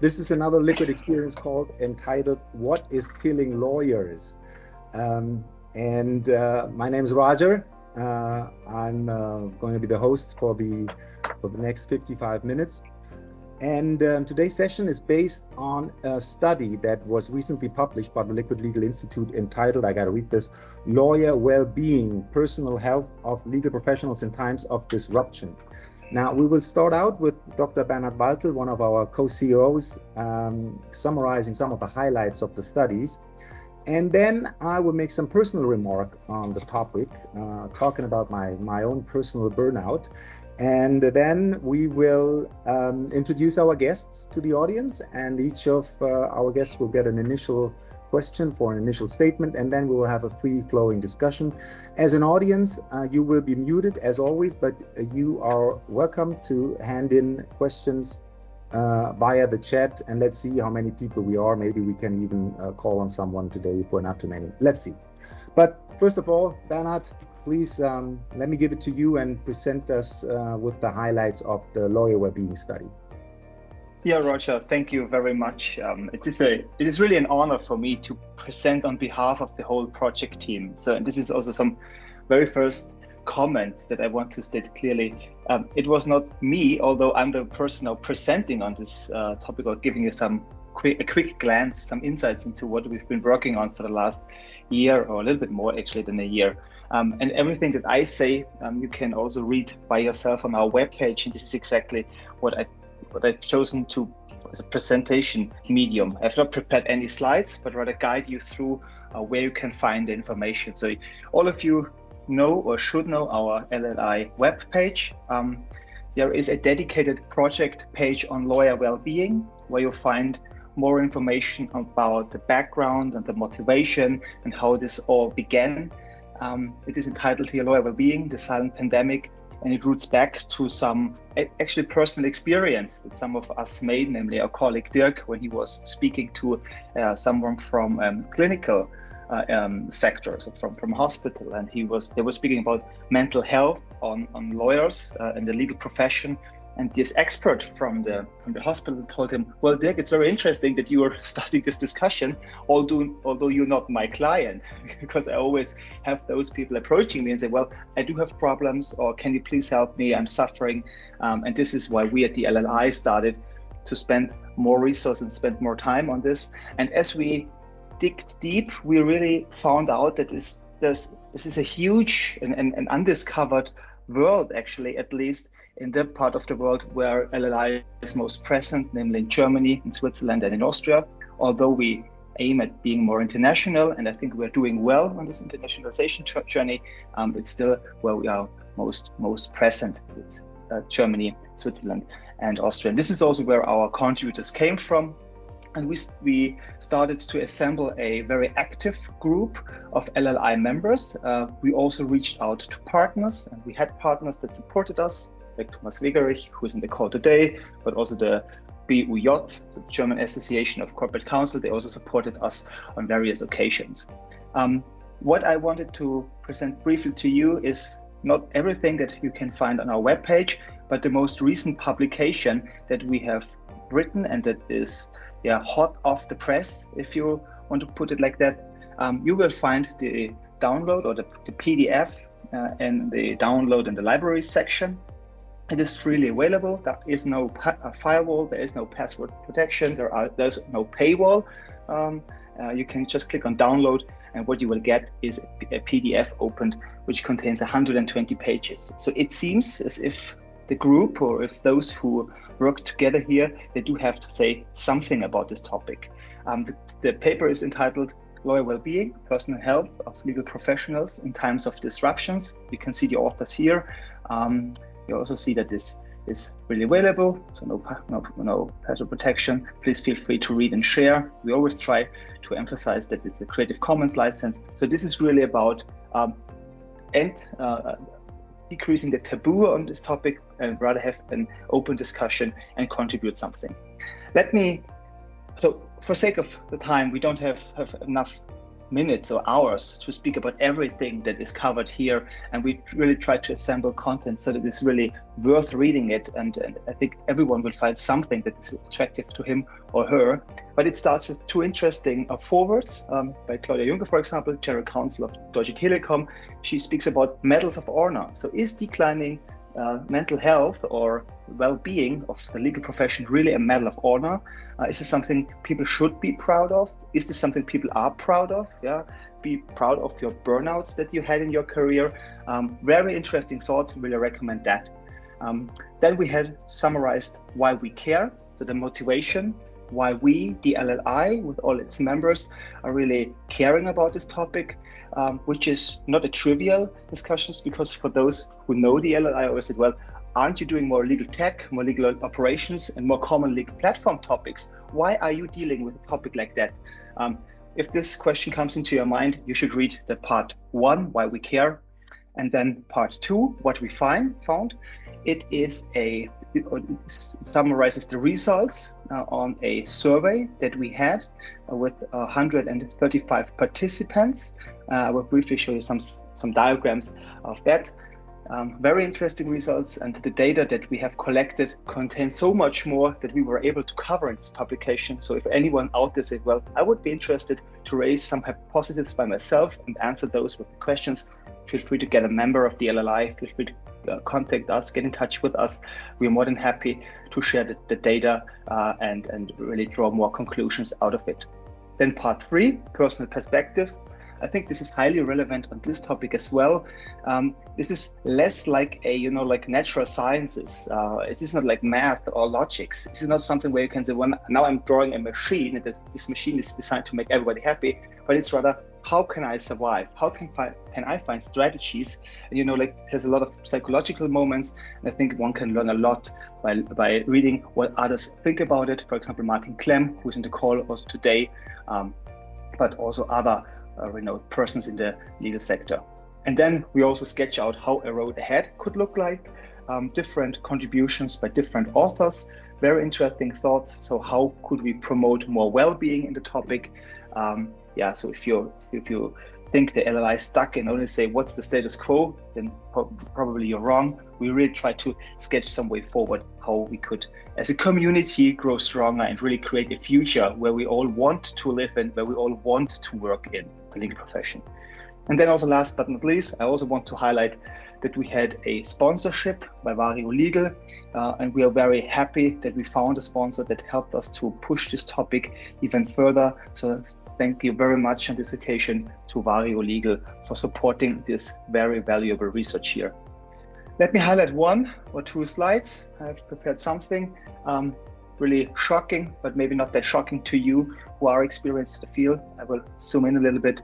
This is another liquid experience entitled "What is Killing Lawyers?" My name is Roger. I'm going to be the host for the next 55 minutes. And today's session is based on a study that was recently published by the Liquid Legal Institute entitled, I gotta read this, Lawyer Well-Being, Personal Health of Legal Professionals in Times of Disruption. Now, we will start out with Dr. Bernhard Waltel, one of our co-CEOs, summarizing some of the highlights of the studies. And then I will make some personal remark on the topic, talking about my own personal burnout. And then we will introduce our guests to the audience, and each of our guests will get an initial question for an initial statement, and then we will have a free-flowing discussion. As an audience, you will be muted as always, but you are welcome to hand in questions via the chat, and let's see how many people we are. Maybe we can even call on someone today if we're not too many. Let's see. But first of all, Bernhard, please let me give it to you and present us with the highlights of the Lawyer Wellbeing study. Yeah, Roger, thank you very much. It is really an honor for me to present on behalf of the whole project team. So, and this is also some very first comments that I want to state clearly. It was not me, although I'm the person now presenting on this topic, or giving you a quick glance, some insights into what we've been working on for the last year, or a little bit more actually than a year. And everything that I say, you can also read by yourself on our webpage, and this is exactly what I've chosen to as a presentation medium. I've not prepared any slides, but rather guide you through where you can find the information. So all of you know or should know our LLI webpage. There is a dedicated project page on lawyer well-being, where you'll find more information about the background and the motivation and how this all began. It is entitled here Lawyer Wellbeing, the Silent Pandemic, and it roots back to some actually personal experience that some of us made, namely our colleague Dirk, when he was speaking to someone from clinical sector, so from hospital, and they were speaking about mental health on lawyers and the legal profession. And this expert from the hospital told him, well, Dirk, it's very interesting that you are starting this discussion, although you're not my client, because I always have those people approaching me and say, well, I do have problems, or can you please help me? I'm suffering. And this is why we at the LLI started to spend more resources and spend more time on this. And as we digged deep, we really found out that this is a huge and undiscovered world, actually, at least in the part of the world where LLI is most present, namely in Germany, in Switzerland, and in Austria. Although we aim at being more international, and I think we're doing well on this internationalization journey, it's still where we are most present. It's Germany, Switzerland, and Austria. And this is also where our contributors came from. And we started to assemble a very active group of LLI members. We also reached out to partners, and we had partners that supported us, like Thomas Wegerich, who is in the call today, but also the BUJ, the German Association of Corporate Counsel. They also supported us on various occasions. What I wanted to present briefly to you is not everything that you can find on our webpage, but the most recent publication that we have written, and that is hot off the press, if you want to put it like that. You will find the download, or the PDF in the download in the library section. It is freely available. There is no firewall, there is no password protection, there's no paywall. You can just click on download, and what you will get is a PDF opened, which contains 120 pages. So it seems as if the group, or if those who work together here, they do have to say something about this topic. The paper is entitled Lawyer Wellbeing, Personal Health of Legal Professionals in Times of Disruptions. You can see the authors here. You also see that this is really available, so no password protection. Please feel free to read and share. We always try to emphasize that it's a Creative Commons license. So this is really about decreasing the taboo on this topic, and rather have an open discussion and contribute something. So for sake of the time, we don't have enough minutes or hours to speak about everything that is covered here, and we really try to assemble content so that it's really worth reading it, and I think everyone will find something that is attractive to him or her. But it starts with two interesting forewords by Claudia Juncker, for example, General Counsel of Deutsche Telekom. She speaks about medals of honor. So is declining mental health or well-being of the legal profession really a medal of honor? Is this something people should be proud of? Is this something people are proud of? Yeah, be proud of your burnouts that you had in your career. Very interesting thoughts. Really recommend that. Then we had summarized why we care, so the motivation, why we, the LLI, with all its members, are really caring about this topic, which is not a trivial discussion, because for those who know the LLI always said, well, aren't you doing more legal tech, more legal operations, and more common legal platform topics? Why are you dealing with a topic like that? If this question comes into your mind, you should read the part 1, why we care, and then part 2, what we found. It summarizes the results on a survey that we had with 135 participants. I will briefly show you some diagrams of that. Very interesting results, and the data that we have collected contains so much more that we were able to cover in this publication. So if anyone out there said, well, I would be interested to raise some hypotheses by myself and answer those with the questions, feel free to get a member of the LLI, feel free to contact us, get in touch with us. We're more than happy to share the data and really draw more conclusions out of it. Then part 3, personal perspectives. I think this is highly relevant on this topic as well. This is less like like natural sciences. This is not like math or logics. This is not something where you can say, well, now I'm drawing a machine and this machine is designed to make everybody happy, but it's rather, how can I survive? How can I find strategies? And there's a lot of psychological moments, and I think one can learn a lot by reading what others think about it. For example, Martin Klemm, who's in the call also today, but also other renowned persons in the legal sector. And then we also sketch out how a road ahead could look like, different contributions by different authors, very interesting thoughts. So how could we promote more well-being in the topic? So if you think the LLI is stuck and only say what's the status quo, then probably you're wrong. We really try to sketch some way forward how we could, as a community, grow stronger and really create a future where we all want to live in, where we all want to work in the legal profession. And then also last but not least, I also want to highlight that we had a sponsorship by Vario Legal, and we are very happy that we found a sponsor that helped us to push this topic even further. So thank you very much on this occasion to Vario Legal for supporting this very valuable research here. Let me highlight 1 or 2 slides. I've prepared something really shocking, but maybe not that shocking to you who are experienced in the field. I will zoom in a little bit.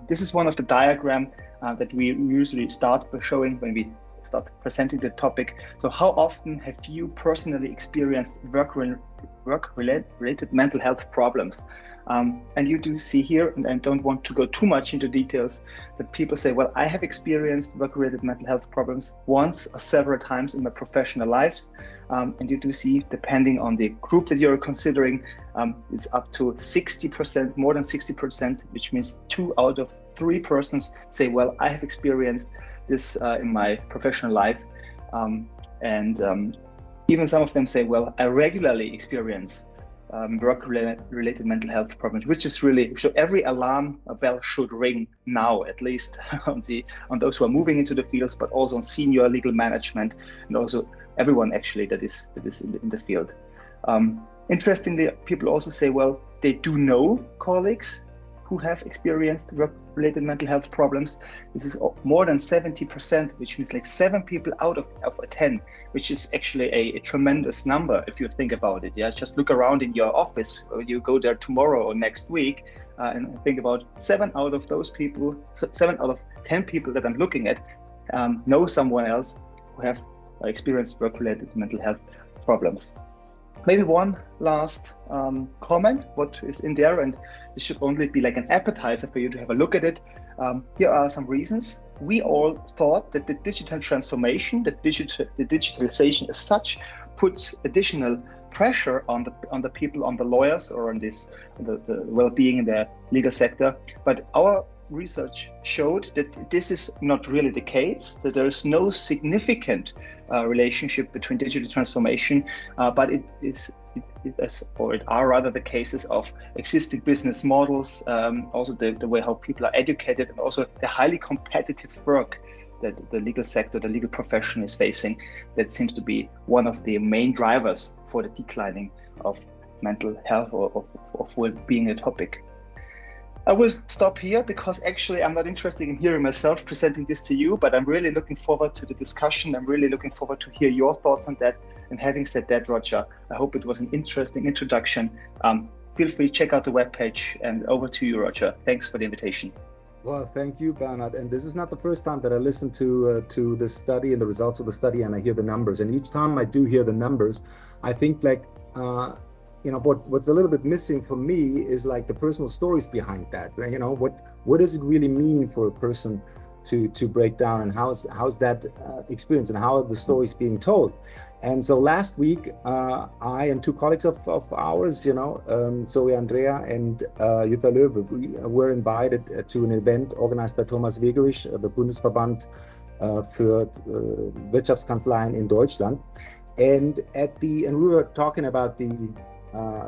This is one of the diagrams that we usually start by showing when we start presenting the topic. So how often have you personally experienced work-related mental health problems? And you do see here, and I don't want to go too much into details, that people say, well, I have experienced work-related mental health problems once or several times in my professional lives. And you do see, depending on the group that you're considering, it's up to 60%, more than 60%, which means 2 out of 3 persons say, well, I have experienced this in my professional life. Even some of them say, well, I regularly experience work-related mental health problems, which is really, so every alarm bell should ring now, at least on those who are moving into the fields, but also on senior legal management, and also everyone actually that is in the field. Interestingly, people also say, well, they do know colleagues who have experienced work-related mental health problems. This is more than 70%, which means like 7 people out of 10, which is actually a tremendous number if you think about it. Yeah, just look around in your office, or you go there tomorrow or next week, and think about 7 out of those people, 7 out of 10 people that I'm looking at know someone else who have experienced work-related mental health problems. Maybe one last comment, what is in there, and this should only be like an appetizer for you to have a look at it. Here are some reasons. We all thought that the digital transformation, the digitalization as such, puts additional pressure on the people, on the lawyers, or on the well-being in the legal sector. But our research showed that this is not really the case, that there is no significant relationship between digital transformation, but it are rather the cases of existing business models, also the way how people are educated, and also the highly competitive work that the legal sector, the legal profession is facing. That seems to be one of the main drivers for the declining of mental health or of well-being a topic. I will stop here because actually I'm not interested in hearing myself presenting this to you, but I'm really looking forward to the discussion. I'm really looking forward to hear your thoughts on that. And having said that, Roger, I hope it was an interesting introduction. Feel free to check out the webpage, and over to you, Roger. Thanks for the invitation. Well, thank you, Bernhard. And this is not the first time that I listen to the study and the results of the study, and I hear the numbers. And each time I do hear the numbers, I think like, what's a little bit missing for me is like the personal stories behind that. You know, what does it really mean for a person to break down, and how's that experience, and how are the stories being told? And so last week, I and two colleagues of ours, Zoe Andrea and Jutta Löwe, we were invited to an event organized by Thomas Wegerich, the Bundesverband für Wirtschaftskanzleien in Deutschland. And we were talking about the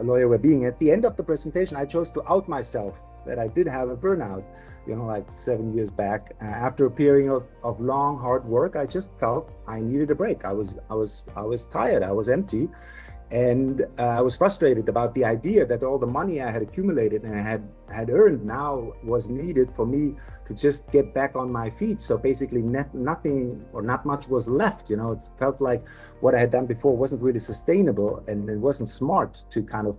lawyer well-being. At the end of the presentation, I chose to out myself that I did have a burnout, like 7 years back. After a period of long, hard work, I just felt I needed a break. I was tired, I was empty, and I was frustrated about the idea that all the money I had accumulated and I had earned now was needed for me to just get back on my feet. So basically nothing or not much was left. It felt like what I had done before wasn't really sustainable, and it wasn't smart to kind of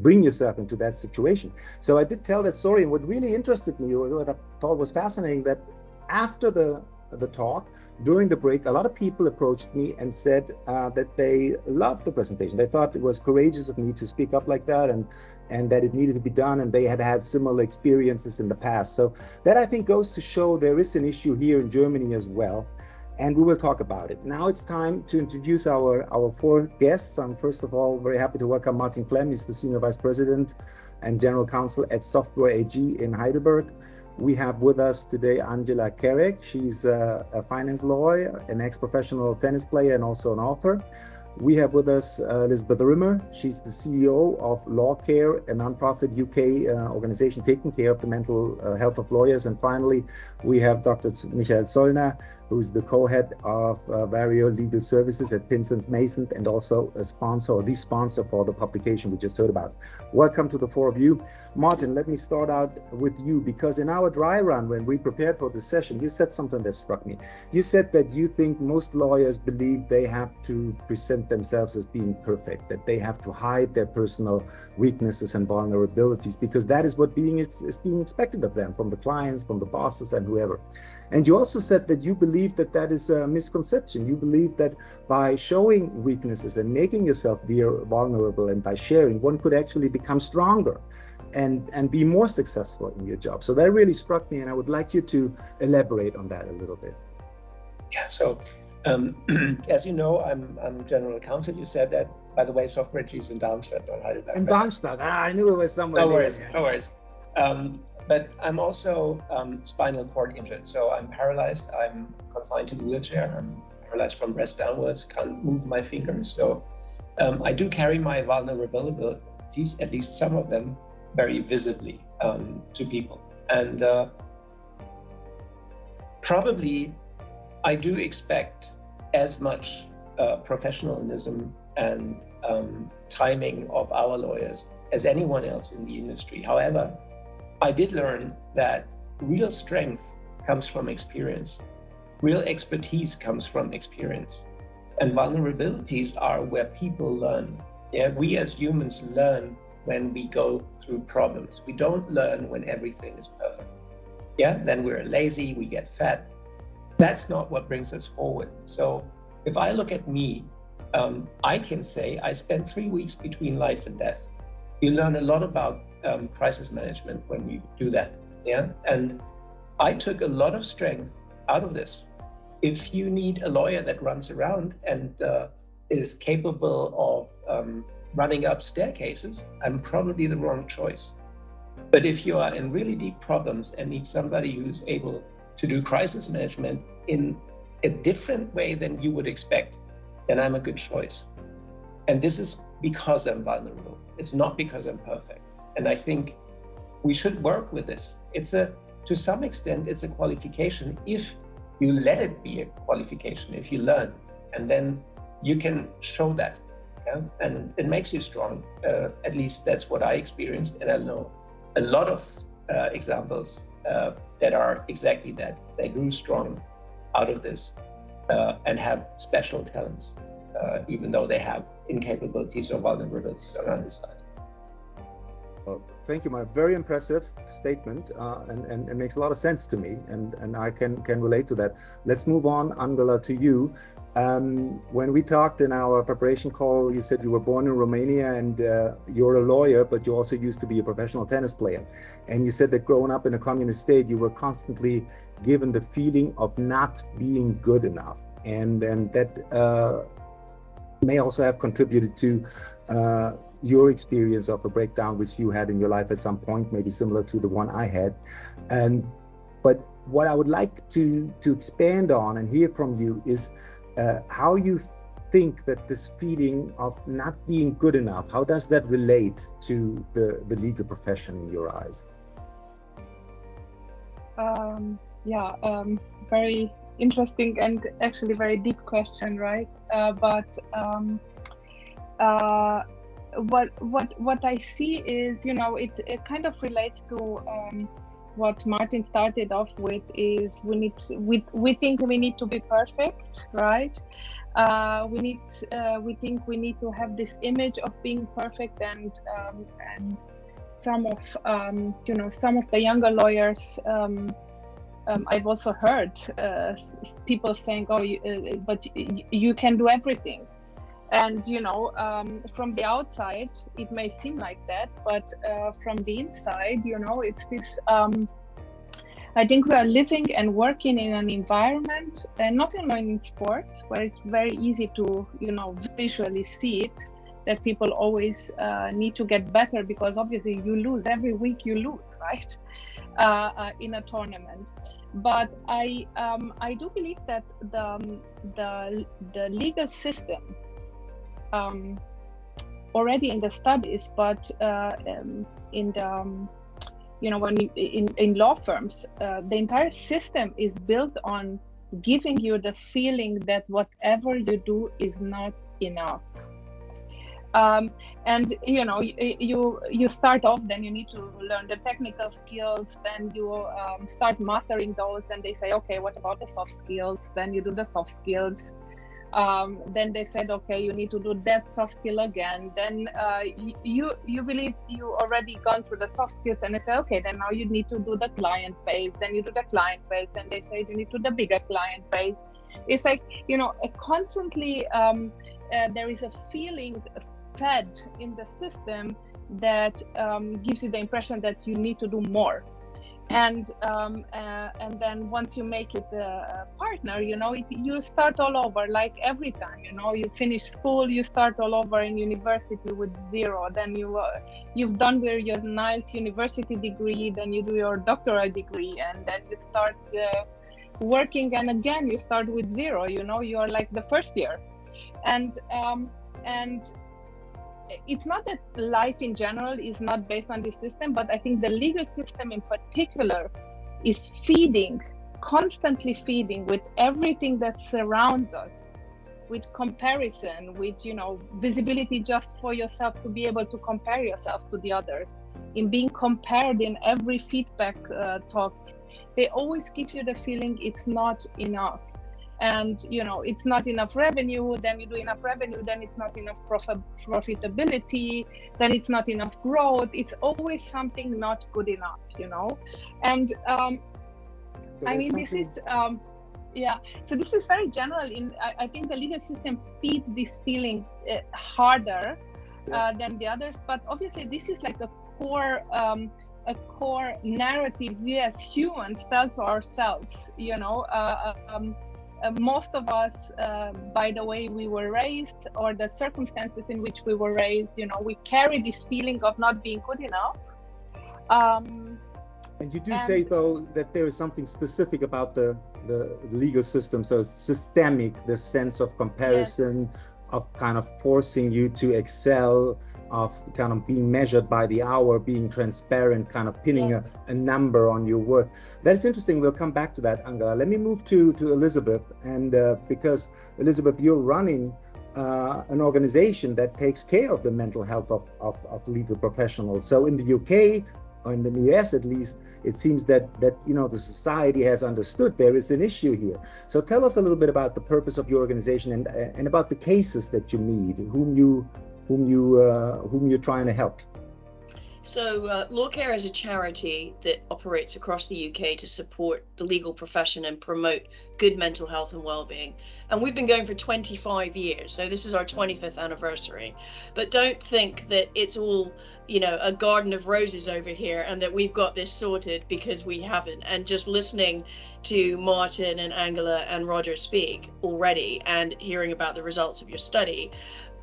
bring yourself into that situation. So I did tell that story, and what really interested me, or what I thought was fascinating, that after the talk, during the break, a lot of people approached me and said that they loved the presentation. They thought it was courageous of me to speak up like that, and that it needed to be done, and they had similar experiences in the past. So that, I think, goes to show there is an issue here in Germany as well. And we will talk about it. Now it's time to introduce our four guests. I'm first of all very happy to welcome Martin Klemm. He's the Senior Vice President and General Counsel at Software AG in Heidelberg. We have with us today Angela Kerek. She's a finance lawyer, an ex-professional tennis player, and also an author. We have with us Elizabeth Rimmer. She's the CEO of Law Care, a nonprofit UK organization taking care of the mental health of lawyers. And finally, we have Dr. Michael Zollner, who's the co-head of Vario Legal Services at Pinsons Mason, and also a sponsor, or the sponsor for the publication we just heard about. Welcome to the four of you. Martin, let me start out with you, because in our dry run, when we prepared for this session, you said something that struck me. You said that you think most lawyers believe they have to present themselves as being perfect, that they have to hide their personal weaknesses and vulnerabilities, because that is what is being expected of them from the clients, from the bosses, and whoever. And you also said that you believe that that is a misconception. You believe that by showing weaknesses and making yourself vulnerable, and by sharing, one could actually become stronger and be more successful in your job. So that really struck me, and I would like you to elaborate on that a little bit. Yeah, so as you know, I'm general counsel. You said that, by the way, Software AG is in Darmstadt, not Heidelberg. In Darmstadt, I knew it was somewhere. No worries. But I'm also spinal cord injured, so I'm paralyzed. I'm confined to the wheelchair. I'm paralyzed from breast downwards, can't move my fingers. So I do carry my vulnerabilities, at least some of them, very visibly to people. And probably I do expect as much professionalism and timing of our lawyers as anyone else in the industry. However, I did learn that real strength comes from experience. Real expertise comes from experience. And vulnerabilities are where people learn. Yeah, we as humans learn when we go through problems. We don't learn when everything is perfect. Yeah, then we're lazy, we get fat. That's not what brings us forward. So if I look at me, I can say I spent 3 weeks between life and death. You learn a lot about crisis management when you do that. Yeah, and I took a lot of strength out of this. If you need a lawyer that runs around and is capable of running up staircases, I'm probably the wrong choice. But if you are in really deep problems and need somebody who's able to do crisis management in a different way than you would expect, then I'm a good choice. And this is because I'm vulnerable. It's not because I'm perfect. And I think we should work with this. To some extent, it's a qualification if you let it be a qualification, if you learn, and then you can show that. Yeah? And it makes you strong. At least that's what I experienced. And I know a lot of examples that are exactly that. They grew strong out of this and have special talents, even though they have incapabilities or vulnerabilities around this side. Well, thank you, Mark. Very impressive statement, and it makes a lot of sense to me, and I can relate to that. Let's move on, Angela, to you. When we talked in our preparation call, you said you were born in Romania and you're a lawyer, but you also used to be a professional tennis player. And you said that growing up in a communist state, you were constantly given the feeling of not being good enough. And that may also have contributed to your experience of a breakdown which you had in your life at some point, maybe similar to the one I had. But what I would like to expand on and hear from you is how you think that this feeling of not being good enough, how does that relate to the legal profession in your eyes? Very interesting and actually very deep question, right? What I see is, it kind of relates to what Martin started off with. Is we think we need to be perfect, right? We think we need to have this image of being perfect, and some of the younger lawyers. I've also heard people saying, "Oh, but you can do everything." And from the outside, it may seem like that, but from the inside, it's this. I think we are living and working in an environment, and not only in sports, where it's very easy to, visually see it, that people always need to get better, because obviously you lose every week. You lose, right? In a tournament. But I do believe that the legal system, already in the studies, but in the in law firms, the entire system is built on giving you the feeling that whatever you do is not enough. And you start off, then you need to learn the technical skills, then you start mastering those, then they say, okay, what about the soft skills? Then you do the soft skills. Then they said, okay, you need to do that soft skill again. Then you believe you already gone through the soft skills, and they say, okay, then now you need to do the client phase. Then you do the client phase. Then they say you need to do the bigger client phase. It's like, constantly there is a feeling fed in the system that gives you the impression that you need to do more. And then once you make it a partner, you start all over, like every time. You finish school, you start all over in university with 0. Then you've done with your nice university degree, then you do your doctoral degree, and then you start working, and again you start with 0. You're like the first year, and it's not that life in general is not based on this system, but I think the legal system in particular is constantly feeding with everything that surrounds us, with comparison, with visibility just for yourself, to be able to compare yourself to the others, in being compared in every feedback talk. They always give you the feeling it's not enough. And it's not enough revenue, then you do enough revenue, then it's not enough profitability, then it's not enough growth. It's always something not good enough, and this is so this is very general. I think the legal system feeds this feeling harder than the others, but obviously this is like a core narrative we as humans tell to ourselves, most of us, by the way we were raised or the circumstances in which we were raised, we carry this feeling of not being good enough. And you do say, though, that there is something specific about the legal system, so systemic, the sense of comparison, yes, of kind of forcing you to excel, of kind of being measured by the hour, being transparent, kind of pinning, yes, a number on your work. That's interesting. We'll come back to that, Angela. Let me move to Elizabeth, and because Elizabeth, you're running an organization that takes care of the mental health of legal professionals. So in the UK, or in the US at least, it seems that the society has understood there is an issue here. So tell us a little bit about the purpose of your organization and about the cases that you meet, whom you're trying to help. So LawCare is a charity that operates across the UK to support the legal profession and promote good mental health and well-being. And we've been going for 25 years. So this is our 25th anniversary. But don't think that it's all, a garden of roses over here and that we've got this sorted, because we haven't. And just listening to Martin and Angela and Roger speak already and hearing about the results of your study,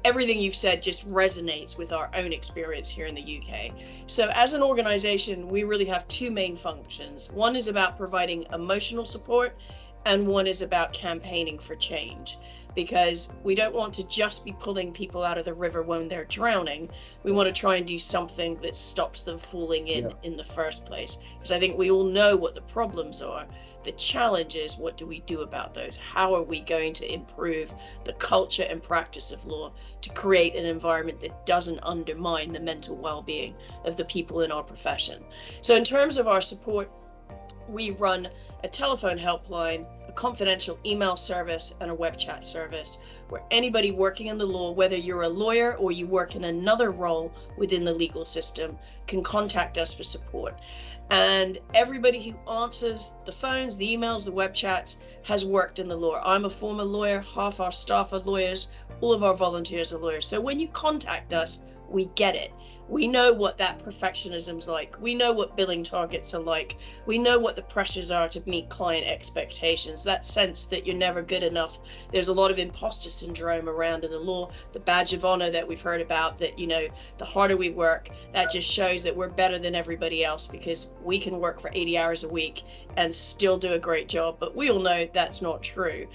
everything you've said just resonates with our own experience here in the UK. So as an organization, we really have two main functions. One is about providing emotional support, and one is about campaigning for change, because we don't want to just be pulling people out of the river when they're drowning. We want to try and do something that stops them falling in the first place. Because I think we all know what the problems are. The challenge is, what do we do about those? How are we going to improve the culture and practice of law to create an environment that doesn't undermine the mental well-being of the people in our profession? So in terms of our support, we run a telephone helpline, a confidential email service, and a web chat service where anybody working in the law, whether you're a lawyer or you work in another role within the legal system, can contact us for support. And everybody who answers the phones, the emails, the web chats has worked in the law. I'm a former lawyer, half our staff are lawyers, all of our volunteers are lawyers. So when you contact us, we get it. We know what that perfectionism's like. We know what billing targets are like. We know what the pressures are to meet client expectations. That sense that you're never good enough. There's a lot of imposter syndrome around in the law. The badge of honor that we've heard about, that, the harder we work, that just shows that we're better than everybody else because we can work for 80 hours a week and still do a great job. But we all know that's not true.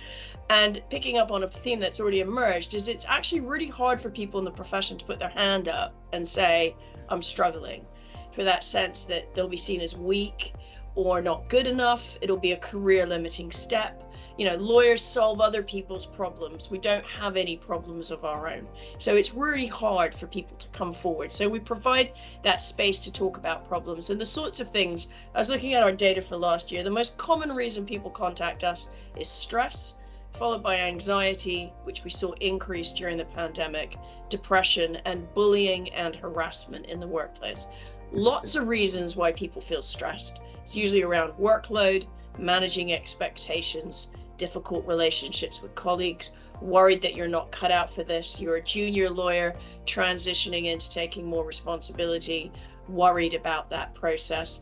And picking up on a theme that's already emerged is it's actually really hard for people in the profession to put their hand up and say, I'm struggling, for that sense that they'll be seen as weak or not good enough. It'll be a career limiting step. Lawyers solve other people's problems. We don't have any problems of our own. So it's really hard for people to come forward. So we provide that space to talk about problems and the sorts of things. I was looking at our data for last year. The most common reason people contact us is stress, followed by anxiety, which we saw increase during the pandemic, depression, and bullying and harassment in the workplace. Lots of reasons why people feel stressed. It's usually around workload, managing expectations, difficult relationships with colleagues, worried that you're not cut out for this. You're a junior lawyer transitioning into taking more responsibility, worried about that process.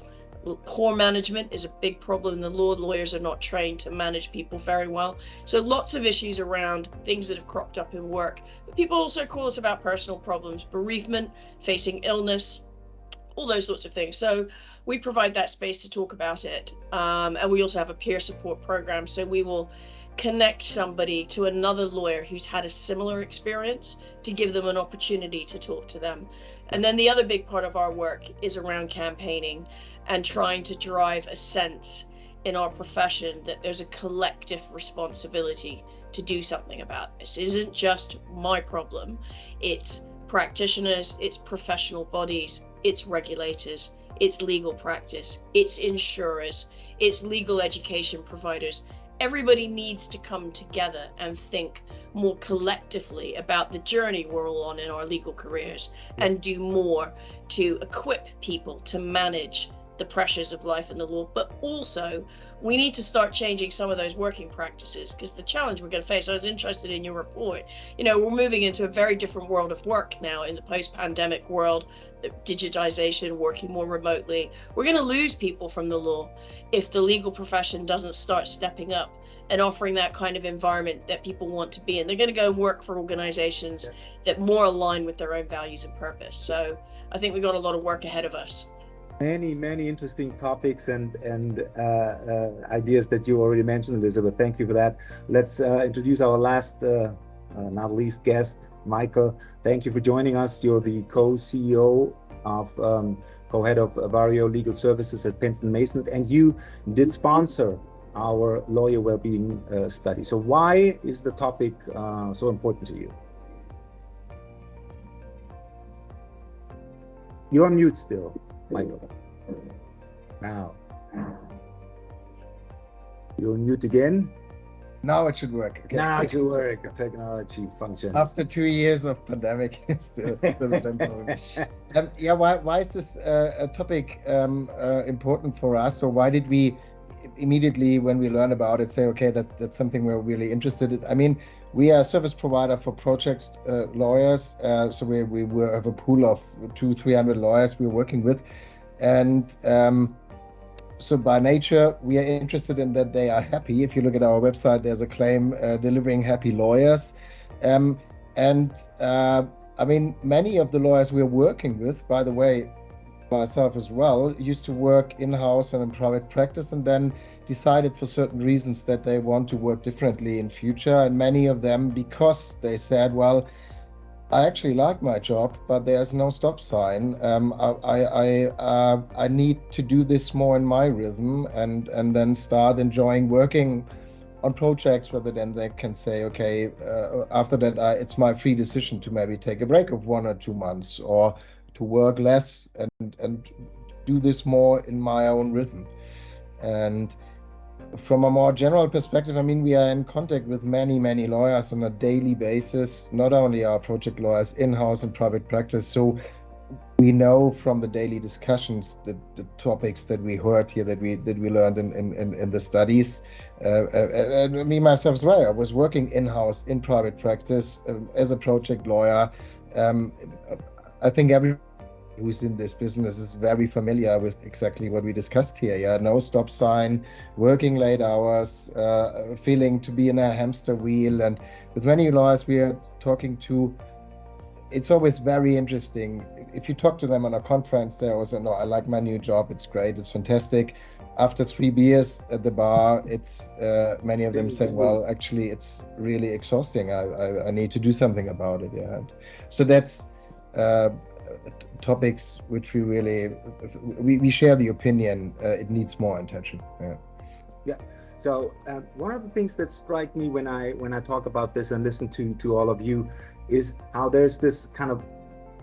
Poor management is a big problem in the law. Lawyers are not trained to manage people very well. So lots of issues around things that have cropped up in work. But people also call us about personal problems, bereavement, facing illness, all those sorts of things. So we provide that space to talk about it. And we also have a peer support program. So we will connect somebody to another lawyer who's had a similar experience to give them an opportunity to talk to them. And then the other big part of our work is around campaigning and trying to drive a sense in our profession that there's a collective responsibility to do something about this. It isn't just my problem. It's practitioners, it's professional bodies, it's regulators, it's legal practice, it's insurers, it's legal education providers. Everybody needs to come together and think more collectively about the journey we're all on in our legal careers and do more to equip people to manage the pressures of life in the law. But also we need to start changing some of those working practices, because the challenge we're going to face, I was interested in your report, we're moving into a very different world of work now in the post-pandemic world, digitization, working more remotely. We're going to lose people from the law if the legal profession doesn't start stepping up and offering that kind of environment that people want to be in. They're going to go and work for organizations that more align with their own values and purpose. So I think we've got a lot of work ahead of us. Many interesting topics and ideas that you already mentioned, Elizabeth. Thank you for that. Let's introduce our last, not least guest, Michael. Thank you for joining us. You're the co-CEO of, co-head of Vario Legal Services at Pinson Mason, and you did sponsor our lawyer well-being study. So why is the topic so important to you? You're on mute still, Michael. Now. You're on mute again. Now it should work. Okay. Now it should work. Technology functions. After 2 years of pandemic, still the same problem. Yeah, why is this a topic important for us? Or why did we immediately, when we learn about it, say, okay, that's something we're really interested in? I mean, we are a service provider for project lawyers, so we have a pool of 200-300 lawyers we're working with, and so by nature we are interested in that they are happy. If you look at our website, there's a claim delivering happy lawyers, I mean, many of the lawyers we're working with, by the way, myself as well, used to work in-house and in private practice, and then decided for certain reasons that they want to work differently in future. And many of them, because they said, well, I actually like my job, but there's no stop sign. I need to do this more in my rhythm, and then start enjoying working on projects, rather than they can say, okay, after that, it's my free decision to maybe take a break of 1 or 2 months, or to work less and do this more in my own rhythm. And from a more general perspective, I mean, we are in contact with many lawyers on a daily basis, not only our project lawyers in-house and private practice. So we know from the daily discussions the topics that we heard here, that we learned in the studies. And me myself as well, I was working in-house in private practice as a project lawyer. I think everyone who's in this business is very familiar with exactly what we discussed here. Yeah, no stop sign, working late hours, feeling to be in a hamster wheel. And with many lawyers we are talking to, it's always very interesting. If you talk to them on a conference, they always say, no, I like my new job, it's great, it's fantastic. After 3 beers at the bar, it's many of them say, well, actually it's really exhausting, I need to do something about it. Yeah, so that's topics which we really we share the opinion, it needs more attention. Yeah. So one of the things that strike me when I talk about this and listen to all of you is how there's this kind of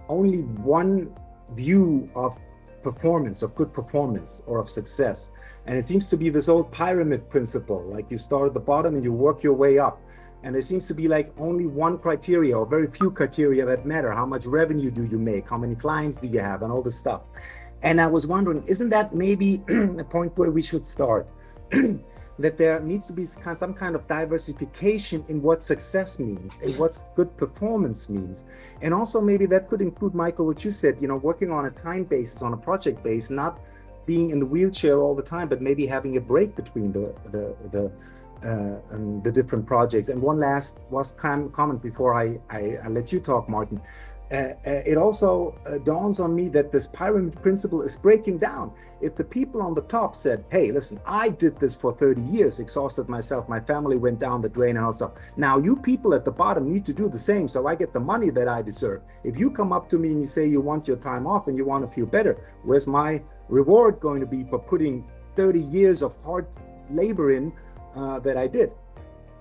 only one view of performance, of good performance or of success, and it seems to be this old pyramid principle, like you start at the bottom and you work your way up. And there seems to be like only one criteria, or very few criteria that matter. How much revenue do you make? How many clients do you have? And all this stuff. And I was wondering, isn't that maybe a point where we should start? That there needs to be some kind of diversification in what success means and what good performance means. And also maybe that could include, Michael, what you said, working on a time basis, on a project base, not being in the wheelchair all the time, but maybe having a break between the different projects. And one last comment before I let you talk, Martin. It also dawns on me that this pyramid principle is breaking down. If the people on the top said, hey, listen, I did this for 30 years, exhausted myself, my family went down the drain and all stuff. Now you people at the bottom need to do the same so I get the money that I deserve. If you come up to me and you say you want your time off and you want to feel better, where's my reward going to be for putting 30 years of hard labor in that I did?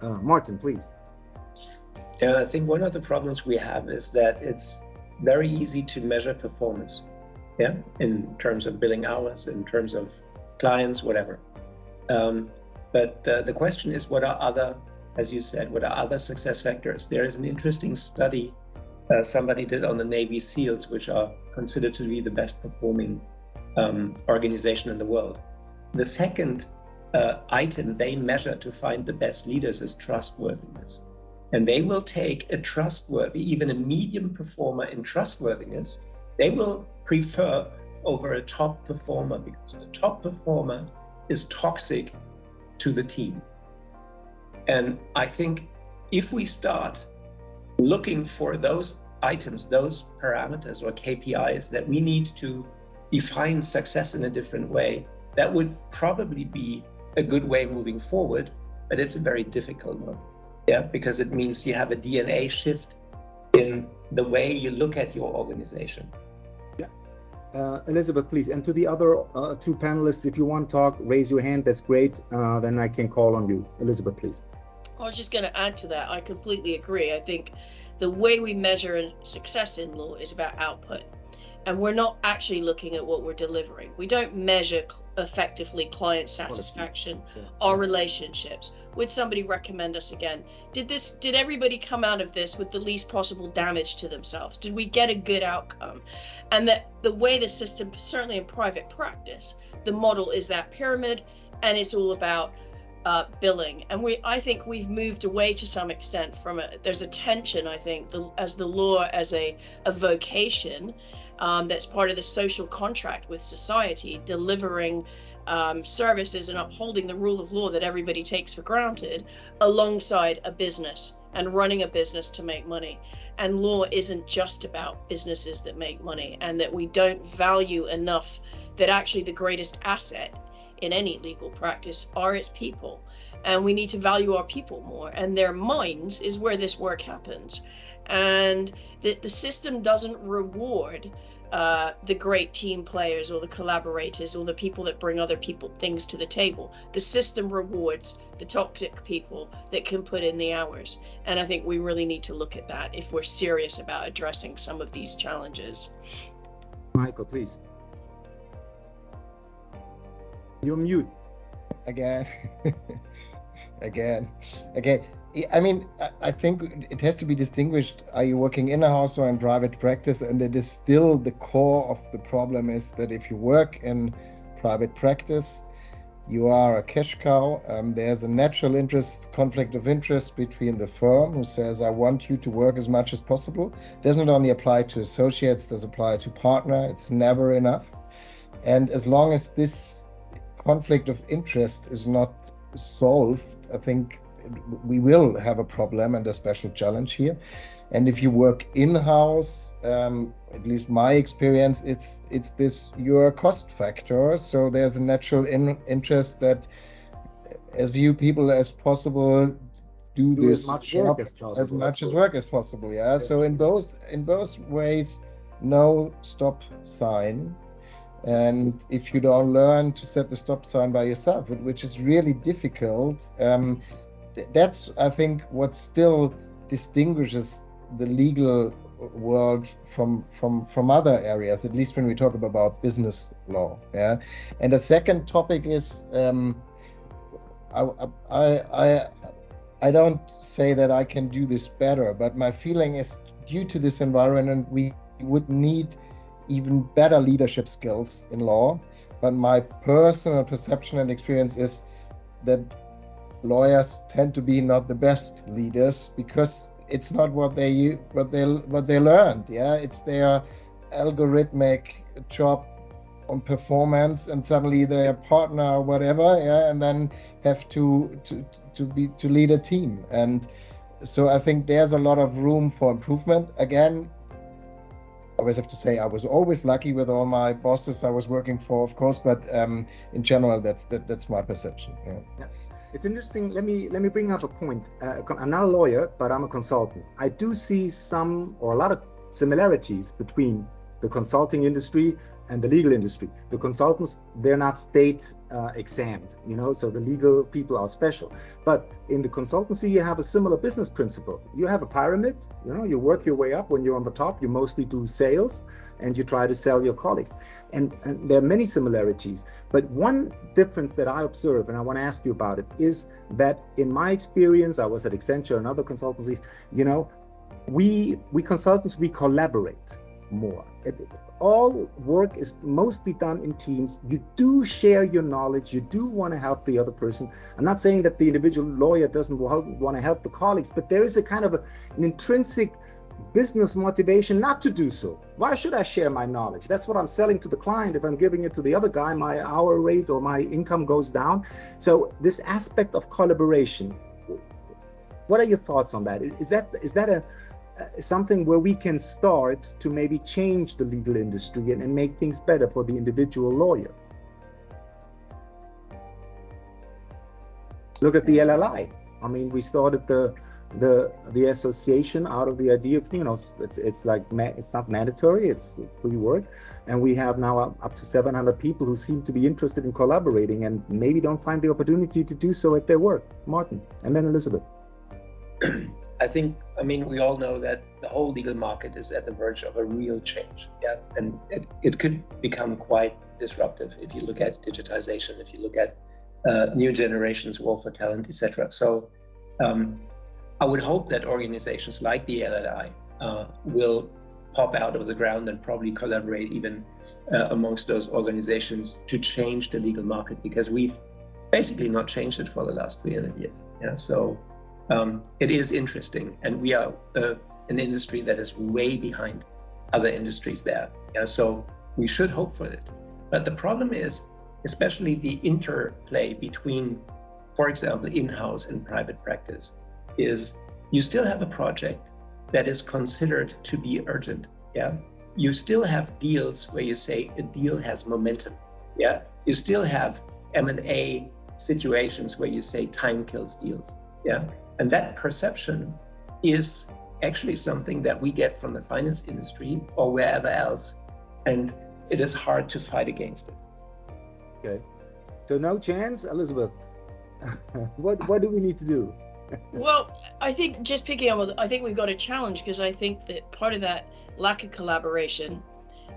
Martin, please. Yeah, I think one of the problems we have is that it's very easy to measure performance, yeah, in terms of billing hours, in terms of clients, whatever. But the question is, what are other, as you said, what are other success factors? There is an interesting study somebody did on the Navy SEALs, which are considered to be the best performing organization in the world. The second item they measure to find the best leaders is trustworthiness. And they will take a trustworthy, even a medium performer in trustworthiness, they will prefer over a top performer, because the top performer is toxic to the team. And I think if we start looking for those items, those parameters or KPIs that we need to define success in a different way, that would probably be a good way moving forward, but it's a very difficult one. Yeah, because it means you have a DNA shift in the way you look at your organization. Yeah. Elizabeth, please. And to the other two panelists, if you want to talk, raise your hand. That's great. Then I can call on you. Elizabeth, please. I was just going to add to that. I completely agree. I think the way we measure success in law is about output. And we're not actually looking at what we're delivering. We don't measure effectively client satisfaction, our relationships. Would somebody recommend us again? Did everybody come out of this with the least possible damage to themselves? Did we get a good outcome? And that the way the system, certainly in private practice, the model is that pyramid, and it's all about billing. And I think we've moved away to some extent from there's a tension, I think, as the law as a vocation, that's part of the social contract with society, delivering services and upholding the rule of law that everybody takes for granted, alongside a business and running a business to make money. And law isn't just about businesses that make money, and that we don't value enough that actually the greatest asset in any legal practice are its people. And we need to value our people more, and their minds is where this work happens. And the system doesn't reward the great team players or the collaborators or the people that bring other things to the table. The system rewards the toxic people that can put in the hours. And I think we really need to look at that if we're serious about addressing some of these challenges. Michael, please. You're mute. Again. Again. I mean, I think it has to be distinguished. Are you working in a house or in private practice? And it is still the core of the problem is that if you work in private practice, you are a cash cow. There's a natural conflict of interest between the firm who says, I want you to work as much as possible. It doesn't only apply to associates, does apply to partner. It's never enough. And as long as this conflict of interest is not solved, I think we will have a problem and a special challenge here. And if you work in-house, at least my experience, it's this, you're a cost factor. So there's a natural interest that as few people as possible do this as much work as possible. As much as work as possible, yeah. So in both ways, no stop sign. And if you don't learn to set the stop sign by yourself, which is really difficult, that's, I think, what still distinguishes the legal world from other areas, at least when we talk about business law. Yeah. And the second topic is, I don't say that I can do this better, but my feeling is due to this environment, we would need even better leadership skills in law. But my personal perception and experience is that lawyers tend to be not the best leaders because it's not what they learned. Yeah, it's their algorithmic job on performance, and suddenly they're a partner or whatever. Yeah, and then have to lead a team. And so I think there's a lot of room for improvement. Again, I always have to say I was always lucky with all my bosses I was working for, of course, but in general, that's my perception. Yeah. It's interesting. Let me bring up a point. I'm not a lawyer, but I'm a consultant. I do see some or a lot of similarities between the consulting industry and the legal industry. The consultants, they're not state examined, so the legal people are special. But in the consultancy, you have a similar business principle. You have a pyramid, you work your way up. When you're on the top, you mostly do sales and you try to sell your colleagues. And there are many similarities. But one difference that I observe, and I want to ask you about it, is that in my experience, I was at Accenture and other consultancies, we consultants, we collaborate more. All work is mostly done in teams. You do share your knowledge. You do want to help the other person. I'm not saying that the individual lawyer doesn't want to help the colleagues, but there is a kind of an intrinsic business motivation not to do so. Why should I share my knowledge? That's what I'm selling to the client. If I'm giving it to the other guy, my hour rate or my income goes down. So this aspect of collaboration, what are your thoughts on that? Is that a something where we can start to maybe change the legal industry and make things better for the individual lawyer? Look at the LLI. I mean, we started the association out of the idea of, it's like it's not mandatory, it's free work, and we have now up to 700 people who seem to be interested in collaborating and maybe don't find the opportunity to do so at their work. Martin, and then Elizabeth. I mean, we all know that the whole legal market is at the verge of a real change, and it could become quite disruptive if you look at digitization, if you look at new generations, war for talent, etc. So I would hope that organizations like the LLI will pop out of the ground and probably collaborate even amongst those organizations to change the legal market, because we've basically not changed it for the last 300 years. So it is interesting, and we are an industry that is way behind other industries there. So we should hope for it. But the problem is, especially the interplay between, for example, in-house and private practice, is you still have a project that is considered to be urgent. You still have deals where you say a deal has momentum. You still have M&A situations where you say time kills deals. And that perception is actually something that we get from the finance industry or wherever else, and it is hard to fight against it. Okay, so no chance, Elizabeth. What do we need to do? Well, I think just picking up on, I think we've got a challenge, because I think that part of that lack of collaboration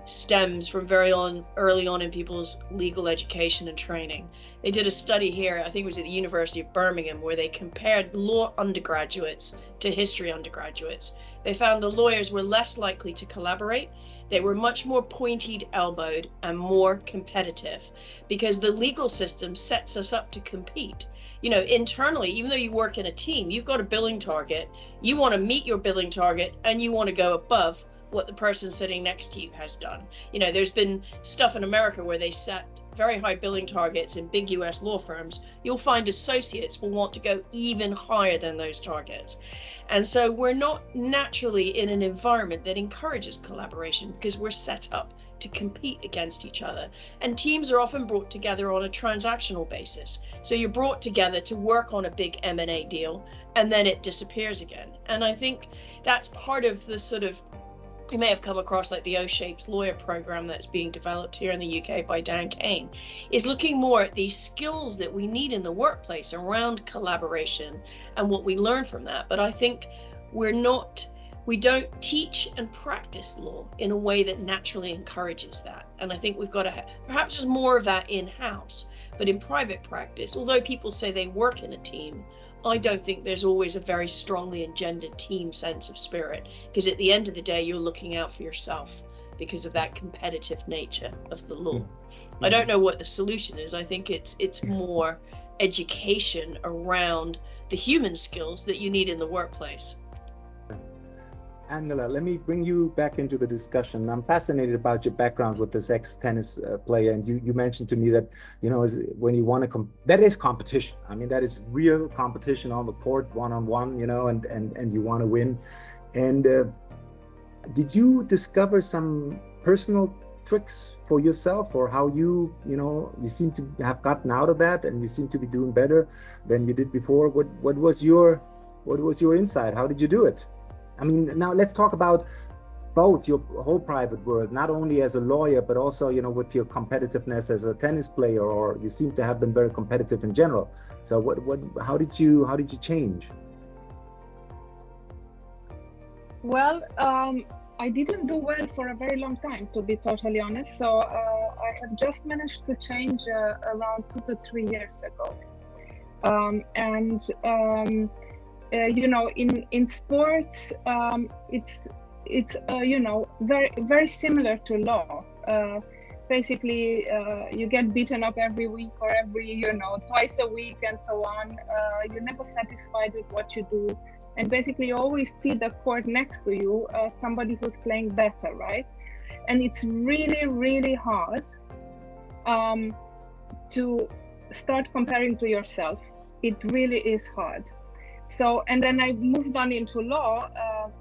stems from early on in people's legal education and training. They did a study here, I think it was at the University of Birmingham, where they compared law undergraduates to history undergraduates. They found the lawyers were less likely to collaborate. They were much more pointed-elbowed and more competitive, because the legal system sets us up to compete. Internally, even though you work in a team, you've got a billing target. You want to meet your billing target, and you want to go above what the person sitting next to you has done. There's been stuff in America where they set very high billing targets in big US law firms. You'll find associates will want to go even higher than those targets. And so we're not naturally in an environment that encourages collaboration, because we're set up to compete against each other. And teams are often brought together on a transactional basis. So you're brought together to work on a big M&A deal, and then it disappears again. And I think that's part of the sort of, you may have come across like the O-Shaped lawyer program that's being developed here in the UK by Dan Kane, is looking more at these skills that we need in the workplace around collaboration and what we learn from that. But I think we don't teach and practice law in a way that naturally encourages that. And I think we've got to perhaps there's more of that in-house, but in private practice, although people say they work in a team, I don't think there's always a very strongly engendered team sense of spirit, because at the end of the day, you're looking out for yourself because of that competitive nature of the law. I don't know what the solution is. I think it's more education around the human skills that you need in the workplace. Angela, let me bring you back into the discussion. I'm fascinated about your background with this ex-tennis player, and you mentioned to me that when you want to that is competition. I mean, that is real competition on the court, one-on-one, and you want to win. And did you discover some personal tricks for yourself, or how you seem to have gotten out of that, and you seem to be doing better than you did before? What was your insight? How did you do it? I mean, now let's talk about both your whole private world, not only as a lawyer, but also, with your competitiveness as a tennis player, or you seem to have been very competitive in general. So how did you change? Well, I didn't do well for a very long time, to be totally honest. So I have just managed to change around 2 to 3 years ago. In sports, it's very, very similar to law. Basically, you get beaten up every week or every, twice a week and so on. You're never satisfied with what you do. And basically, you always see the court next to you, somebody who's playing better, right? And it's really, really hard to start comparing to yourself. It really is hard. So, and then I moved on into law,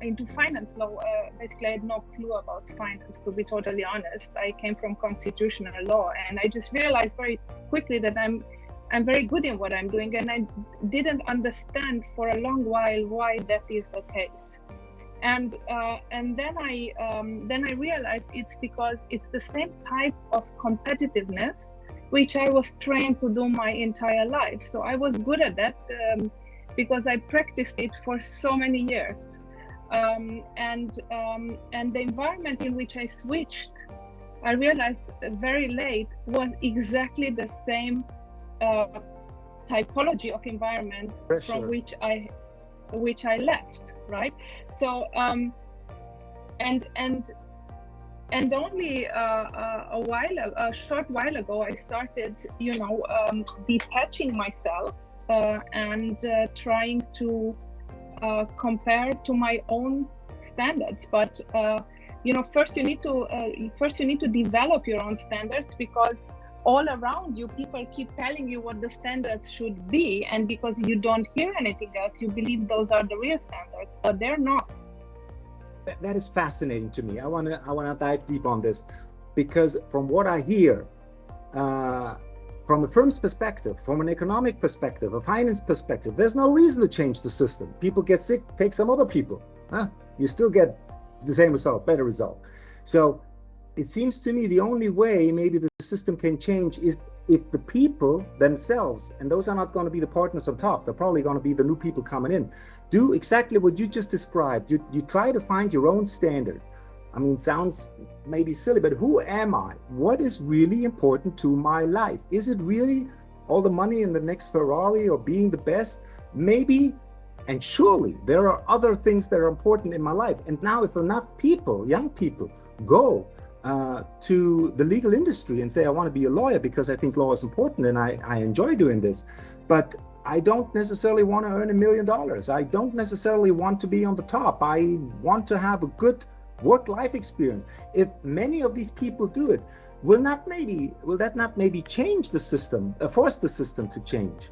into finance law. Basically, I had no clue about finance, to be totally honest. I came from constitutional law, and I just realized very quickly that I'm very good in what I'm doing, and I didn't understand for a long while why that is the case. And then I realized it's because it's the same type of competitiveness which I was trained to do my entire life. So I was good at that because I practiced it for so many years. And the environment in which I switched, I realized very late, was exactly the same typology of environment from which I left, right? So and only a short while ago, I started, detaching myself and trying to compare to my own standards. But first you need to develop your own standards, because all around you, people keep telling you what the standards should be, and because you don't hear anything else, you believe those are the real standards, but they're not. That is fascinating to me. I wanna dive deep on this, because from what I hear, from a firm's perspective, from an economic perspective, a finance perspective, there's no reason to change the system. People get sick, take some other people. You still get the same result, better result. So it seems to me the only way maybe the system can change is if the people themselves, and those are not going to be the partners on top, they're probably going to be the new people coming in, do exactly what you just described. You try to find your own standard. I mean, sounds maybe silly, but who am I? What is really important to my life? Is it really all the money in the next Ferrari or being the best? Maybe, and surely there are other things that are important in my life. And now if enough people, young people, go to the legal industry and say, I want to be a lawyer because I think law is important and I enjoy doing this, but I don't necessarily want to earn $1 million. I don't necessarily want to be on the top. I want to have a good work-life experience. If many of these people do it, will that not maybe change the system, force the system to change?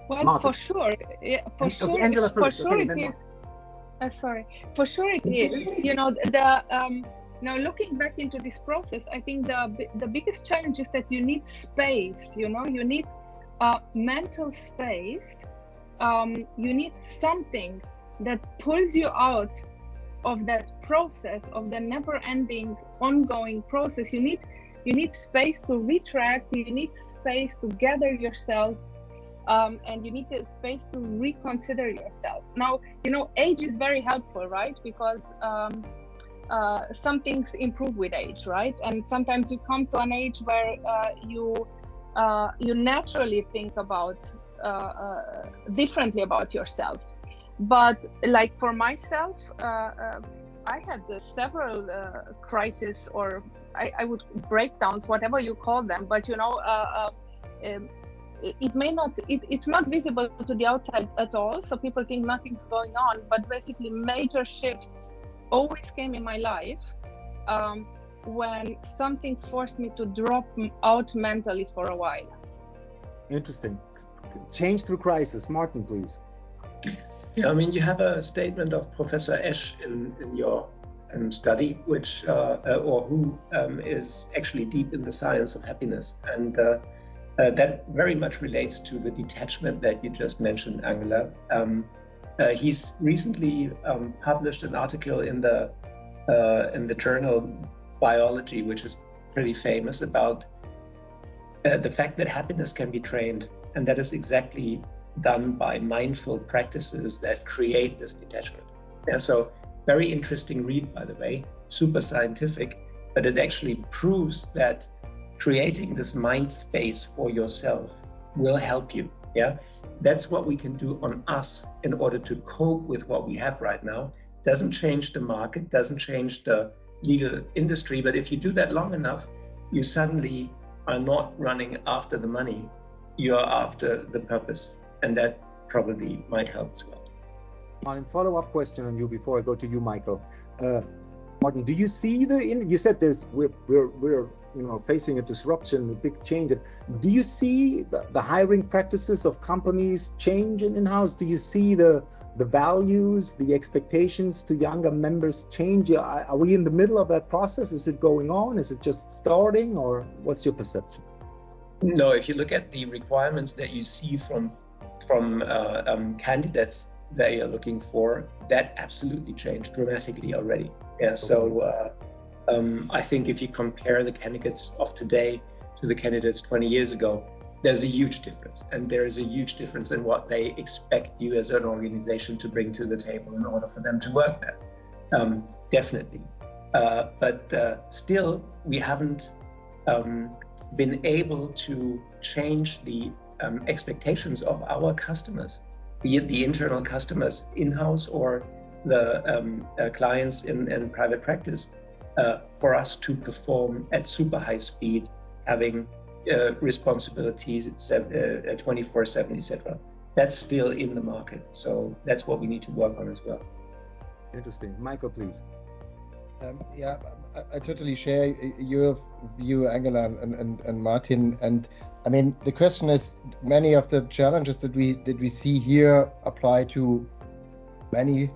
Well, Martin. for sure, Okay, Angela first. For sure Okay, it is. For sure it is. Now looking back into this process, I think the biggest challenge is that you need space. You need mental space. You need something that pulls you out of that process, of the never-ending, ongoing process. You need space to retract. You need space to gather yourself. And you need the space to reconsider yourself. Now, age is very helpful, right? Because some things improve with age, right? And sometimes you come to an age where you naturally think about differently about yourself. But like for myself, I had several crises, or I would breakdowns, whatever you call them. But it's not visible to the outside at all, so people think nothing's going on, but basically major shifts always came in my life when something forced me to drop out mentally for a while. Interesting. Change through crisis. Martin, please. Yeah, I mean, you have a statement of Professor Esch in your study, which who is actually deep in the science of happiness, and that very much relates to the detachment that you just mentioned, Angela. He's recently published an article in the journal Biology, which is pretty famous, about the fact that happiness can be trained, and that is exactly done by mindful practices that create this detachment. Yeah, so very interesting read, by the way, super scientific, but it actually proves that creating this mind space for yourself will help you. Yeah, that's what we can do on us in order to cope with what we have right now. Doesn't change the market, doesn't change the legal industry, but if you do that long enough, you suddenly are not running after the money, you are after the purpose, and that probably might help as well. A follow-up question on you before I go to you, Michael. Martin, do you see you said we're facing a disruption, a big change. Do you see the hiring practices of companies change in-house? Do you see the values, the expectations to younger members change? Are we in the middle of that process? Is it going on? Is it just starting, or what's your perception? No, if you look at the requirements that you see from candidates that you're looking for, that absolutely changed dramatically already. Yeah, so I think if you compare the candidates of today to the candidates 20 years ago, there's a huge difference, and there is a huge difference in what they expect you as an organization to bring to the table in order for them to work there. Definitely, but still, we haven't been able to change the expectations of our customers, be it the internal customers in-house or the clients in private practice, for us to perform at super high speed, having responsibilities 24/7, etc. That's still in the market, so that's what we need to work on as well. Interesting. Michael, please. Yeah, I totally share your view, Angela and Martin. And I mean, the question is, many of the challenges that we see here apply to many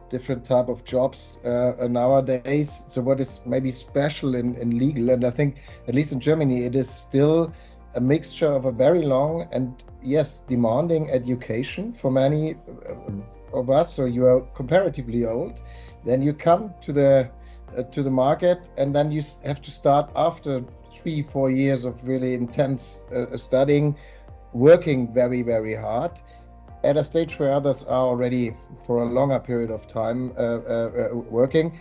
different type of jobs nowadays. So what is maybe special in legal, and I think at least in Germany, it is still a mixture of a very long and yes, demanding education for many of us. So you are comparatively old, then you come to the market, and then you have to start after 3-4 years of really intense studying, working very, very hard at a stage where others are already for a longer period of time working.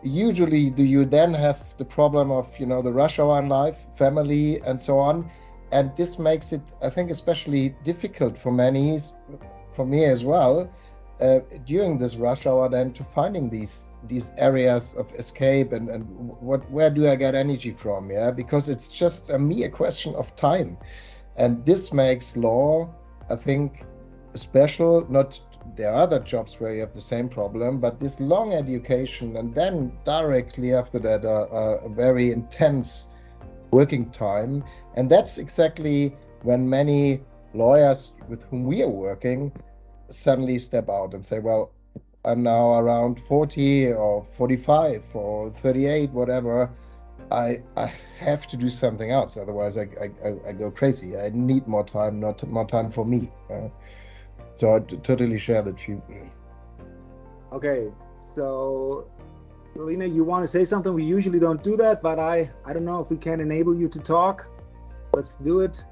Usually do you then have the problem of, the rush hour in life, family, and so on. And this makes it, I think, especially difficult for many, for me as well, during this rush hour then to finding these areas of escape and where do I get energy from? Yeah, because it's just a mere question of time. And this makes law, I think, special. Not there are other jobs where you have the same problem, but this long education and then directly after that a very intense working time. And that's exactly when many lawyers with whom we are working suddenly step out and say, well, I'm now around 40 or 45 or 38, whatever. I have to do something else, otherwise I go crazy. I need more time, not more time for me. So I totally share that view. Okay, so Lena, you want to say something? We usually don't do that, but I don't know if we can enable you to talk. Let's do it.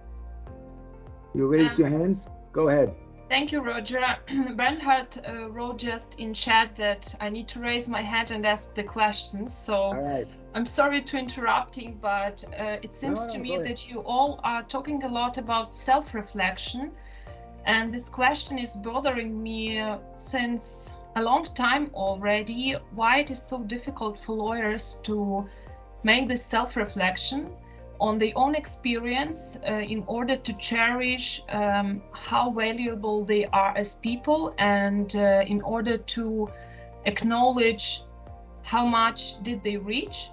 You raised your hands. Go ahead. Thank you, Roger. Bernhard wrote just in chat that I need to raise my hand and ask the questions. So all right. I'm sorry to interrupting, but it seems to me that you all are talking a lot about self-reflection. And this question is bothering me since a long time already, why it is so difficult for lawyers to make this self-reflection on their own experience in order to cherish how valuable they are as people, and in order to acknowledge how much did they reach,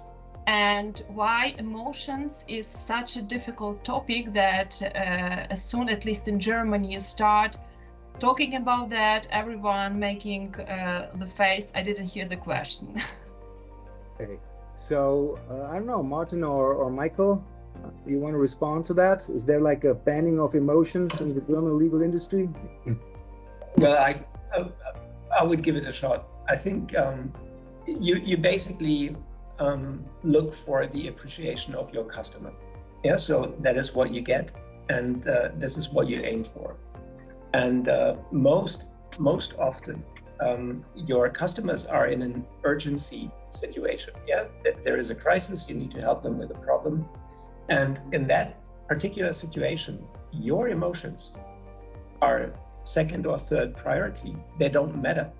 and why emotions is such a difficult topic that as soon, at least in Germany, you start talking about that, everyone making the face, I didn't hear the question. Okay, so I don't know, Martin or Michael, you want to respond to that? Is there like a banning of emotions in the German legal industry? Well, I would give it a shot. I think you basically look for the appreciation of your customer. Yeah, so that is what you get, and this is what you aim for. And most often, your customers are in an urgency situation. Yeah, there is a crisis. You need to help them with a problem. And in that particular situation, your emotions are second or third priority. They don't matter.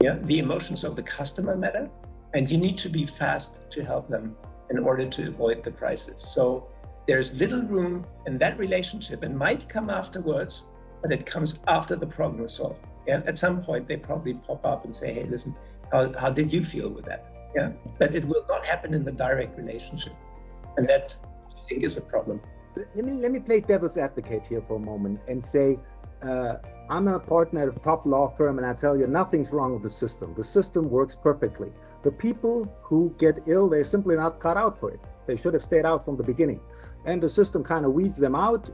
Yeah, the emotions of the customer matter, and you need to be fast to help them in order to avoid the crisis. So there's little room in that relationship, and might come afterwards, but it comes after the problem is solved. Yeah, at some point they probably pop up and say, "Hey, listen, how did you feel with that?" Yeah, but it will not happen in the direct relationship. And that, I think, is a problem. Let me play devil's advocate here for a moment and say, I'm a partner at a top law firm, and I tell you, nothing's wrong with the system. The system works perfectly. The people who get ill, they're simply not cut out for it. They should have stayed out from the beginning. And the system kind of weeds them out.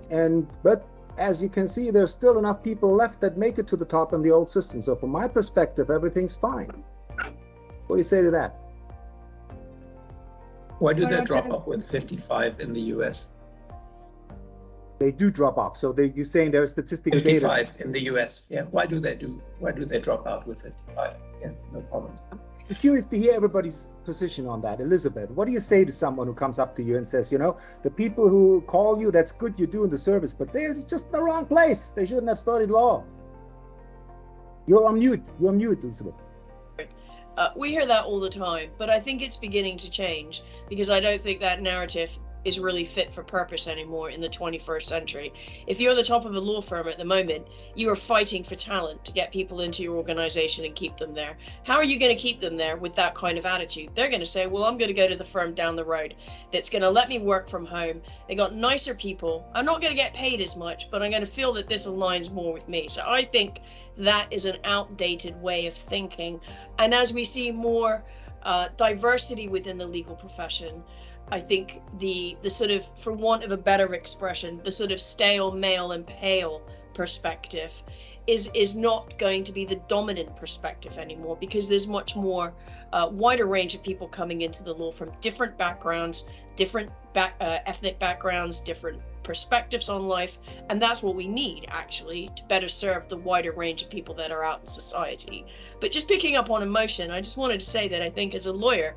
But as you can see, there's still enough people left that make it to the top in the old system. So from my perspective, everything's fine. What do you say to that? Why do they drop off with 55 in the US? They do drop off. So you're saying there are statistics 55 data. in the US. Yeah. Why do they drop out with 55? Yeah, no comment. I'm curious to hear everybody's position on that. Elizabeth, what do you say to someone who comes up to you and says, you know, the people who call you, that's good, you're doing the service, but they're just in the wrong place. They shouldn't have studied law. You're on mute, Elizabeth. We hear that all the time, but I think it's beginning to change, because I don't think that narrative is really fit for purpose anymore in the 21st century. If you're the top of a law firm at the moment, you are fighting for talent to get people into your organization and keep them there. How are you going to keep them there with that kind of attitude? They're going to say, well, I'm going to go to the firm down the road that's going to let me work from home. They got nicer people. I'm not going to get paid as much, but I'm going to feel that this aligns more with me. So I think that is an outdated way of thinking. And as we see more diversity within the legal profession, I think the sort of, for want of a better expression, the sort of stale, male and pale perspective is not going to be the dominant perspective anymore, because there's much more wider range of people coming into the law from different backgrounds, different ethnic backgrounds, different perspectives on life. And that's what we need, actually, to better serve the wider range of people that are out in society. But just picking up on emotion, I just wanted to say that I think as a lawyer,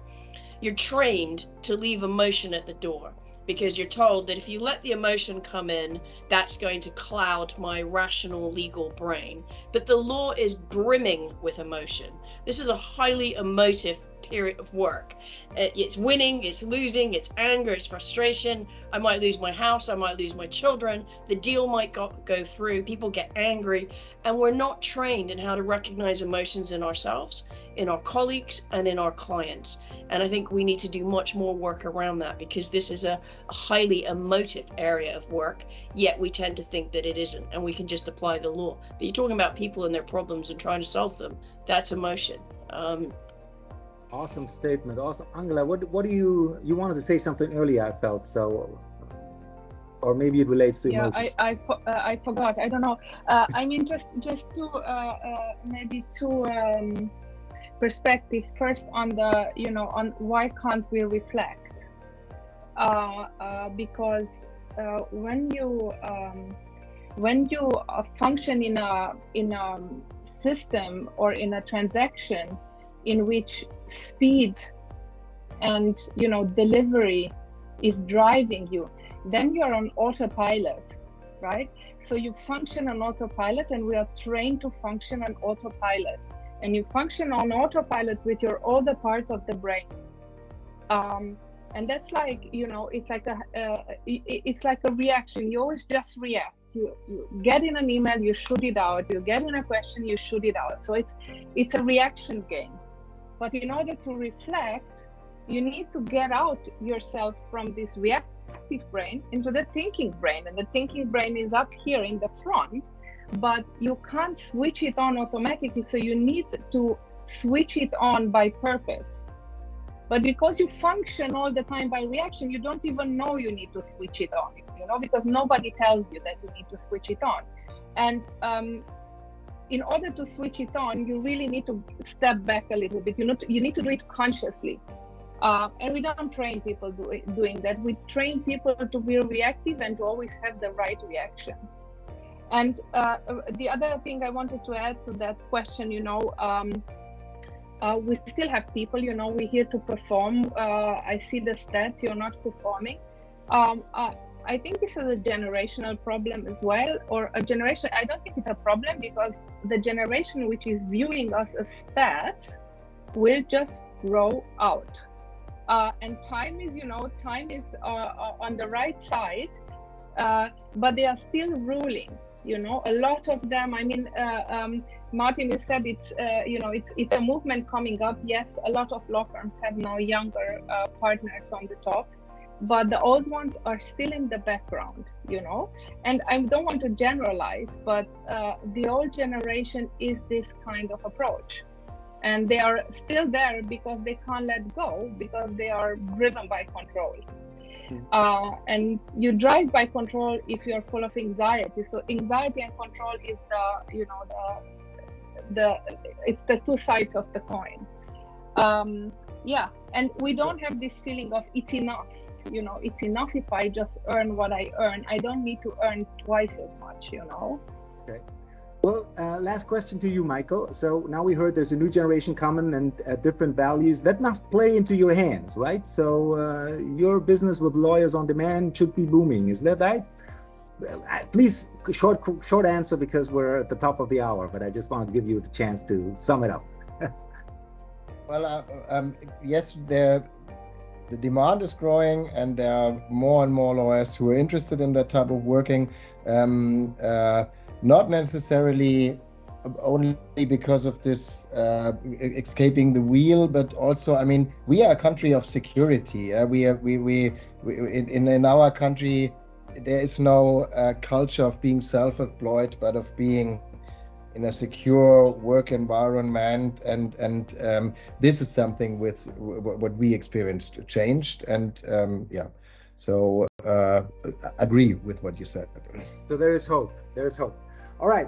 you're trained to leave emotion at the door, because you're told that if you let the emotion come in, that's going to cloud my rational legal brain. But the law is brimming with emotion. This is a highly emotive period of work. It's winning, it's losing, it's anger, it's frustration. I might lose my house, I might lose my children, the deal might go through, people get angry, and we're not trained in how to recognize emotions in ourselves, in our colleagues, and in our clients. And I think we need to do much more work around that, because this is a highly emotive area of work, yet we tend to think that it isn't, and we can just apply the law. But you're talking about people and their problems and trying to solve them. That's emotion. Awesome statement. Awesome. Angela, what do you wanted to say something earlier, I felt, so, or maybe it relates to emotions. I forgot. I don't know. I mean, just to maybe two perspective. First, on the, you know, on why can't we reflect? Because when you function in a system or in a transaction in which speed and, you know, delivery is driving you, then you're on autopilot, right? So you function on autopilot, and we are trained to function on autopilot. And you function on autopilot with your other parts of the brain, and that's like, you know, it's like a reaction. You always just react. You get in an email, you shoot it out. You get in a question, you shoot it out. So it's a reaction game. But in order to reflect, you need to get out yourself from this reactive brain into the thinking brain, and the thinking brain is up here in the front. But you can't switch it on automatically, so you need to switch it on by purpose. But because you function all the time by reaction, you don't even know you need to switch it on, you know, because nobody tells you that you need to switch it on. And in order to switch it on, you really need to step back a little bit. You need to do it consciously. And we don't train people doing that. We train people to be reactive and to always have the right reaction. And the other thing I wanted to add to that question, you know, we still have people, you know, we're here to perform. I see the stats, you're not performing. I think this is a generational problem as well, or a generation. I don't think it's a problem, because the generation which is viewing us as stats will just grow out. And time is, you know, on the right side, but they are still ruling. You know, a lot of them, I mean, Martin has said it's, you know, it's a movement coming up. Yes, a lot of law firms have now younger partners on the top, but the old ones are still in the background, you know. And I don't want to generalize, but the old generation is this kind of approach, and they are still there because they can't let go, because they are driven by control. And you drive by control if you're full of anxiety. So anxiety and control is the, you know, it's the two sides of the coin. Yeah, and we don't have this feeling of it's enough. You know, it's enough if I just earn what I earn. I don't need to earn twice as much, you know. Okay. Well, last question to you, Michael. So now we heard there's a new generation coming and different values that must play into your hands, right? So your business with Lawyers on Demand should be booming. Is that right? Please, short answer, because we're at the top of the hour, but I just wanted to give you the chance to sum it up. Well, yes, the demand is growing, and there are more and more lawyers who are interested in that type of working. Not necessarily only because of this escaping the wheel, but also, I mean, we are a country of security. In our country, there is no culture of being self-employed, but of being in a secure work environment, and this is something with what we experienced changed, and yeah, so agree with what you said. So there is hope. There is hope. All right,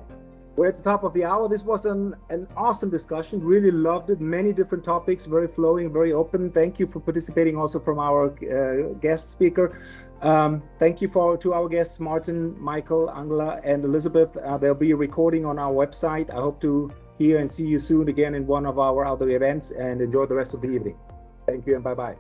we're at the top of the hour. This was an awesome discussion. Really loved it. Many different topics, very flowing, very open. Thank you for participating also from our guest speaker. Thank you to our guests, Martin, Michael, Angela, and Elizabeth. There'll be a recording on our website. I hope to hear and see you soon again in one of our other events, and enjoy the rest of the evening. Thank you and bye-bye.